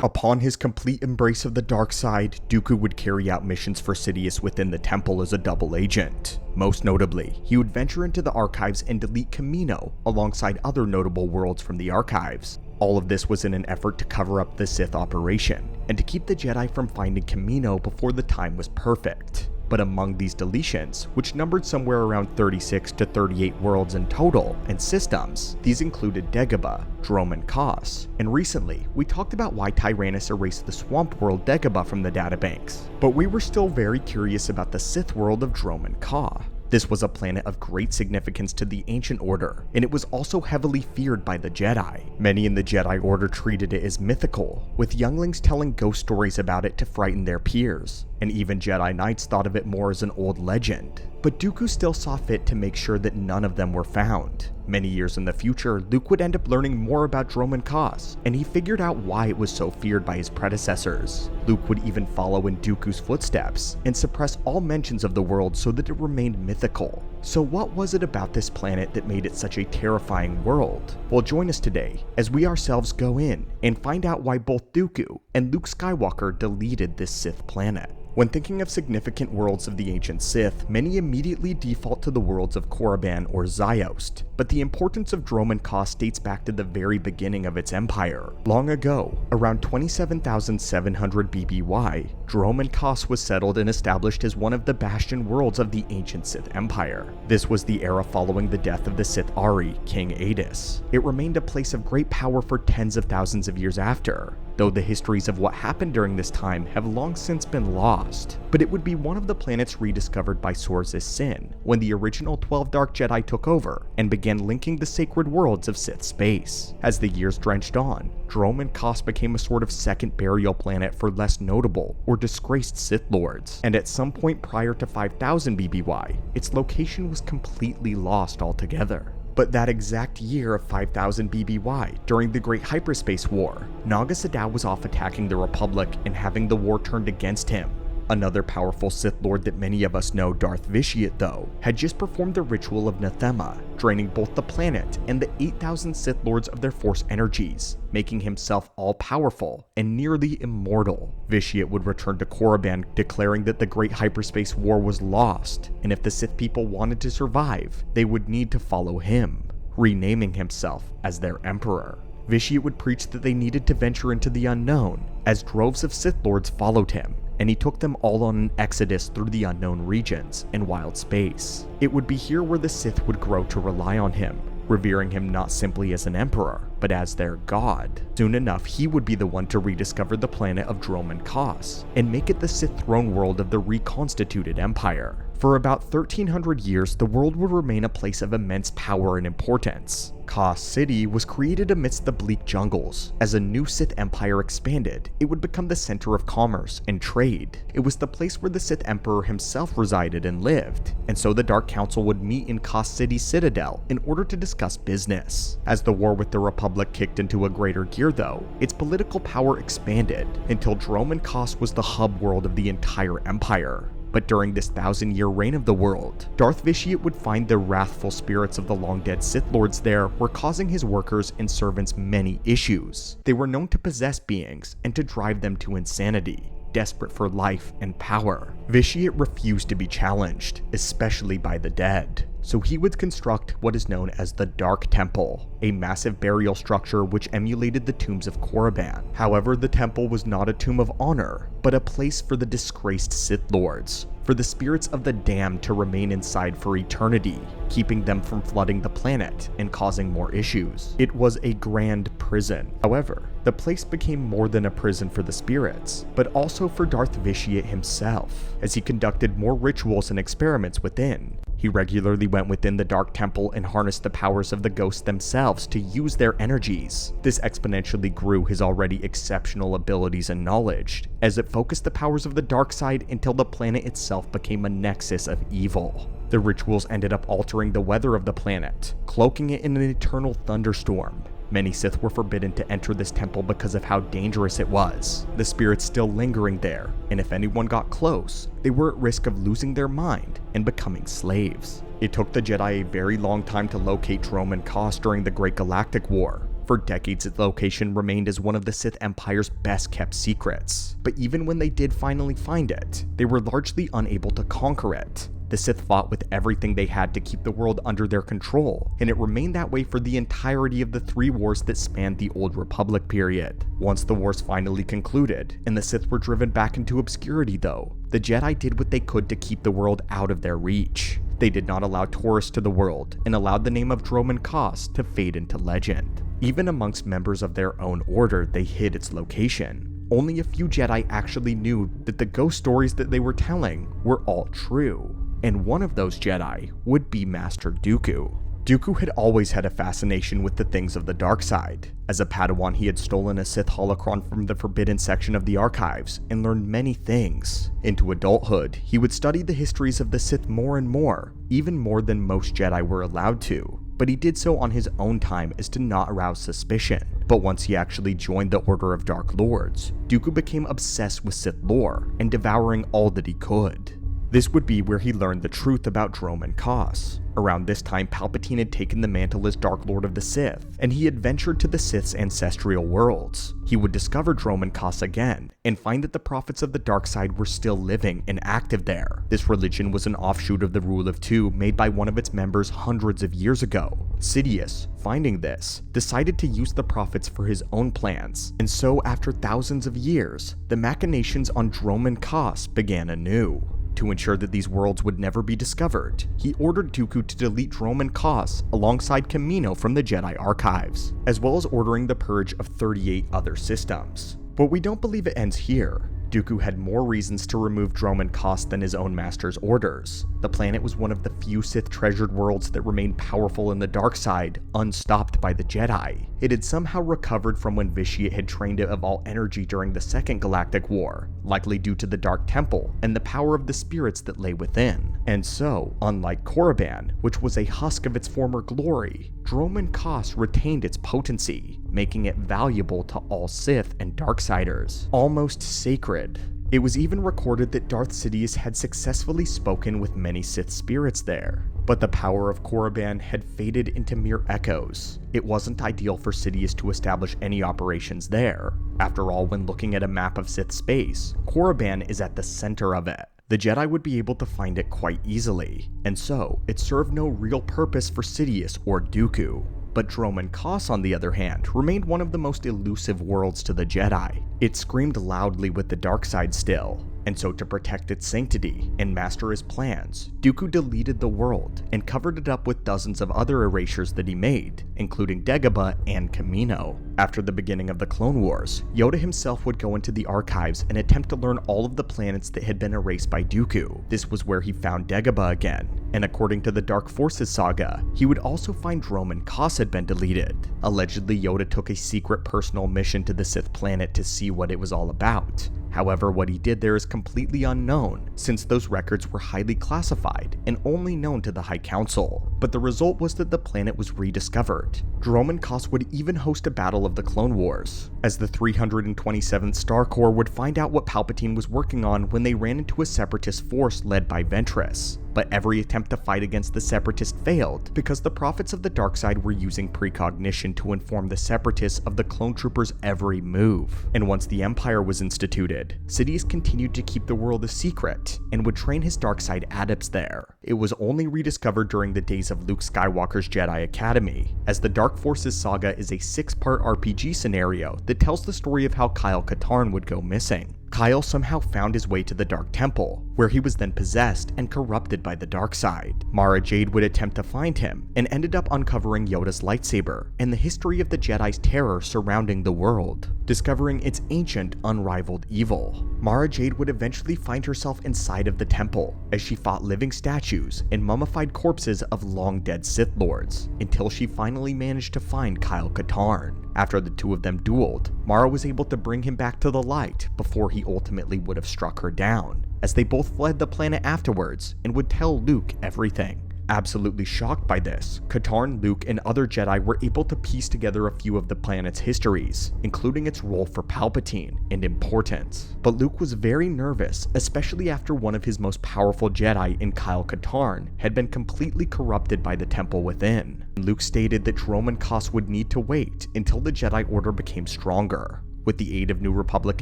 Upon his complete embrace of the dark side, Dooku would carry out missions for Sidious within the temple as a double agent. Most notably, he would venture into the archives and delete Kamino alongside other notable worlds from the archives. All of this was in an effort to cover up the Sith operation, and to keep the Jedi from finding Kamino before the time was perfect. But among these deletions, which numbered somewhere around 36 to 38 worlds in total and systems, these included Dagobah, Dromund Kaas, and recently, we talked about why Tyrannus erased the swamp world Dagobah from the databanks. But we were still very curious about the Sith world of Dromund Kaas. This was a planet of great significance to the Ancient Order, and it was also heavily feared by the Jedi. Many in the Jedi Order treated it as mythical, with younglings telling ghost stories about it to frighten their peers, and even Jedi Knights thought of it more as an old legend. But Dooku still saw fit to make sure that none of them were found. Many years in the future, Luke would end up learning more about Dromund Kaas, and he figured out why it was so feared by his predecessors. Luke would even follow in Dooku's footsteps, and suppress all mentions of the world so that it remained mythical. So what was it about this planet that made it such a terrifying world? Well, join us today, as we ourselves go in, and find out why both Dooku and Luke Skywalker deleted this Sith planet. When thinking of significant worlds of the ancient Sith, many immediately default to the worlds of Korriban or Ziost, but the importance of Dromund Kaas dates back to the very beginning of its empire. Long ago, around 27,700 BBY, Dromund Kaas was settled and established as one of the bastion worlds of the ancient Sith Empire. This was the era following the death of the Sith Ari, King Adis. It remained a place of great power for tens of thousands of years after, though the histories of what happened during this time have long since been lost. But it would be one of the planets rediscovered by Sor's Sin, when the original 12 Dark Jedi took over and began linking the sacred worlds of Sith space. As the years drenched on, Dromund Kaas became a sort of second burial planet for less notable or disgraced Sith Lords, and at some point prior to 5000 BBY, its location was completely lost altogether. But that exact year of 5000 BBY, during the Great Hyperspace War, Naga Sadow was off attacking the Republic and having the war turned against him. Another powerful Sith Lord that many of us know, Darth Sidious, though, had just performed the ritual of Nathema, draining both the planet and the 8,000 Sith Lords of their Force energies, making himself all-powerful and nearly immortal. Sidious would return to Korriban, declaring that the Great Hyperspace War was lost, and if the Sith people wanted to survive, they would need to follow him, renaming himself as their Emperor. Sidious would preach that they needed to venture into the unknown, as droves of Sith Lords followed him, and he took them all on an exodus through the unknown regions and wild space. It would be here where the Sith would grow to rely on him, revering him not simply as an emperor, but as their god. Soon enough, he would be the one to rediscover the planet of Dromund Kaas, and make it the Sith throne world of the reconstituted empire. For about 1300 years, the world would remain a place of immense power and importance. Kaas City was created amidst the bleak jungles. As a new Sith Empire expanded, it would become the center of commerce and trade. It was the place where the Sith Emperor himself resided and lived, and so the Dark Council would meet in Kaas City's citadel in order to discuss business. As the war with the Republic kicked into a greater gear though, its political power expanded, until Dromund Kaas was the hub world of the entire empire. But during this 1000-year reign of the world, Darth Sidious would find the wrathful spirits of the long-dead Sith Lords there were causing his workers and servants many issues. They were known to possess beings and to drive them to insanity, desperate for life and power. Sidious refused to be challenged, especially by the dead. So he would construct what is known as the Dark Temple, a massive burial structure which emulated the tombs of Korriban. However, the temple was not a tomb of honor, but a place for the disgraced Sith Lords, for the spirits of the damned to remain inside for eternity, keeping them from flooding the planet and causing more issues. It was a grand prison. However, the place became more than a prison for the spirits, but also for Darth Sidious himself, as he conducted more rituals and experiments within. He regularly went within the Dark Temple and harnessed the powers of the ghosts themselves to use their energies. This exponentially grew his already exceptional abilities and knowledge, as it focused the powers of the dark side until the planet itself became a nexus of evil. The rituals ended up altering the weather of the planet, cloaking it in an eternal thunderstorm. Many Sith were forbidden to enter this temple because of how dangerous it was, the spirits still lingering there, and if anyone got close, they were at risk of losing their mind and becoming slaves. It took the Jedi a very long time to locate Dromund Kaas during the Great Galactic War, For decades, its location remained as one of the Sith Empire's best-kept secrets. But even when they did finally find it, they were largely unable to conquer it. The Sith fought with everything they had to keep the world under their control, and it remained that way for the entirety of the 3 wars that spanned the Old Republic period. Once the wars finally concluded, and the Sith were driven back into obscurity though, the Jedi did what they could to keep the world out of their reach. They did not allow tourists to the world, and allowed the name of Dromund Kaas to fade into legend. Even amongst members of their own order, they hid its location. Only a few Jedi actually knew that the ghost stories that they were telling were all true. And one of those Jedi would be Master Dooku. Dooku had always had a fascination with the things of the dark side. As a Padawan, he had stolen a Sith holocron from the forbidden section of the archives and learned many things. Into adulthood, he would study the histories of the Sith more and more, even more than most Jedi were allowed to. But he did so on his own time as to not arouse suspicion. But once he actually joined the Order of Dark Lords, Dooku became obsessed with Sith lore and devouring all that he could. This would be where he learned the truth about Dromund Kaas. Around this time, Palpatine had taken the mantle as Dark Lord of the Sith, and he had ventured to the Sith's ancestral worlds. He would discover Dromund Kaas again, and find that the prophets of the dark side were still living and active there. This religion was an offshoot of the Rule of Two made by one of its members hundreds of years ago. Sidious, finding this, decided to use the prophets for his own plans, and so after thousands of years, the machinations on Dromund Kaas began anew. To ensure that these worlds would never be discovered, he ordered Dooku to delete Dromund Kaas alongside Kamino from the Jedi Archives, as well as ordering the purge of 38 other systems. But we don't believe it ends here. Dooku had more reasons to remove Dromund Kaas than his own master's orders. The planet was one of the few Sith treasured worlds that remained powerful in the dark side, unstopped by the Jedi. It had somehow recovered from when Vitiate had drained it of all energy during the Second Galactic War, likely due to the Dark Temple and the power of the spirits that lay within. And so, unlike Korriban, which was a husk of its former glory, Dromund Kaas retained its potency, making it valuable to all Sith and Darksiders, almost sacred. It was even recorded that Darth Sidious had successfully spoken with many Sith spirits there, but the power of Korriban had faded into mere echoes. It wasn't ideal for Sidious to establish any operations there. After all, when looking at a map of Sith space, Korriban is at the center of it. The Jedi would be able to find it quite easily, and so it served no real purpose for Sidious or Dooku. But Dromund Kaas, on the other hand, remained one of the most elusive worlds to the Jedi. It screamed loudly with the dark side still, and so to protect its sanctity and master his plans, Dooku deleted the world and covered it up with dozens of other erasures that he made, including Dagobah and Kamino. After the beginning of the Clone Wars, Yoda himself would go into the archives and attempt to learn all of the planets that had been erased by Dooku. This was where he found Dagobah again, and according to the Dark Forces saga, he would also find Dromund Kaas had been deleted. Allegedly, Yoda took a secret personal mission to the Sith planet to see what it was all about. However, what he did there is completely unknown, since those records were highly classified and only known to the High Council. But the result was that the planet was rediscovered. Dromund Kaas would even host a battle of the Clone Wars, as the 327th Star Corps would find out what Palpatine was working on when they ran into a separatist force led by Ventress. But every attempt to fight against the Separatists failed because the prophets of the dark side were using precognition to inform the Separatists of the clone troopers' every move. And once the Empire was instituted, Sidious continued to keep the world a secret and would train his dark side adepts there. It was only rediscovered during the days of Luke Skywalker's Jedi Academy, as the Dark Forces saga is a 6-part RPG scenario that tells the story of how Kyle Katarn would go missing. Kyle somehow found his way to the Dark Temple, where he was then possessed and corrupted by the dark side. Mara Jade would attempt to find him, and ended up uncovering Yoda's lightsaber and the history of the Jedi's terror surrounding the world, discovering its ancient, unrivaled evil. Mara Jade would eventually find herself inside of the temple, as she fought living statues and mummified corpses of long-dead Sith Lords, until she finally managed to find Kyle Katarn. After the two of them dueled, Mara was able to bring him back to the light before he ultimately would have struck her down, as they both fled the planet afterwards and would tell Luke everything. Absolutely shocked by this, Katarn, Luke, and other Jedi were able to piece together a few of the planet's histories, including its role for Palpatine and importance. But Luke was very nervous, especially after one of his most powerful Jedi in Kyle Katarn had been completely corrupted by the temple within. Luke stated that Dromund Kaas would need to wait until the Jedi Order became stronger. With the aid of New Republic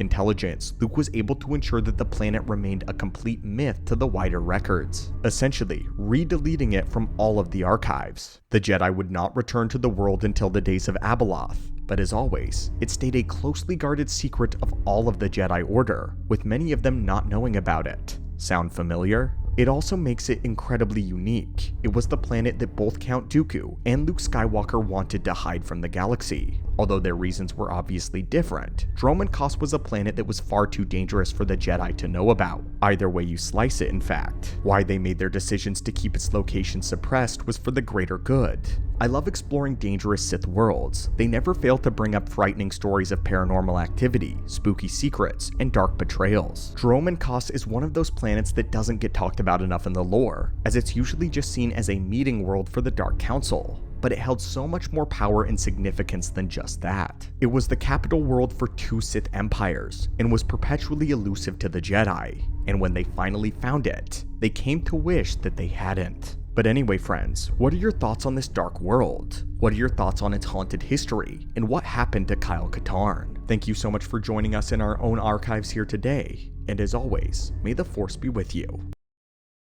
intelligence, Luke was able to ensure that the planet remained a complete myth to the wider records, essentially re-deleting it from all of the archives. The Jedi would not return to the world until the days of Abeloth, but as always, it stayed a closely guarded secret of all of the Jedi Order, with many of them not knowing about it. Sound familiar? It also makes it incredibly unique. It was the planet that both Count Dooku and Luke Skywalker wanted to hide from the galaxy. Although their reasons were obviously different, Dromund Kaas was a planet that was far too dangerous for the Jedi to know about. Either way you slice it, in fact. Why they made their decisions to keep its location suppressed was for the greater good. I love exploring dangerous Sith worlds. They never fail to bring up frightening stories of paranormal activity, spooky secrets, and dark betrayals. Dromund Kaas is one of those planets that doesn't get talked about enough in the lore, as it's usually just seen as a meeting world for the Dark Council. But it held so much more power and significance than just that. It was the capital world for 2 Sith Empires, and was perpetually elusive to the Jedi. And when they finally found it, they came to wish that they hadn't. But anyway friends, what are your thoughts on this dark world? What are your thoughts on its haunted history, and what happened to Kyle Katarn? Thank you so much for joining us in our own archives here today, and as always, may the Force be with you.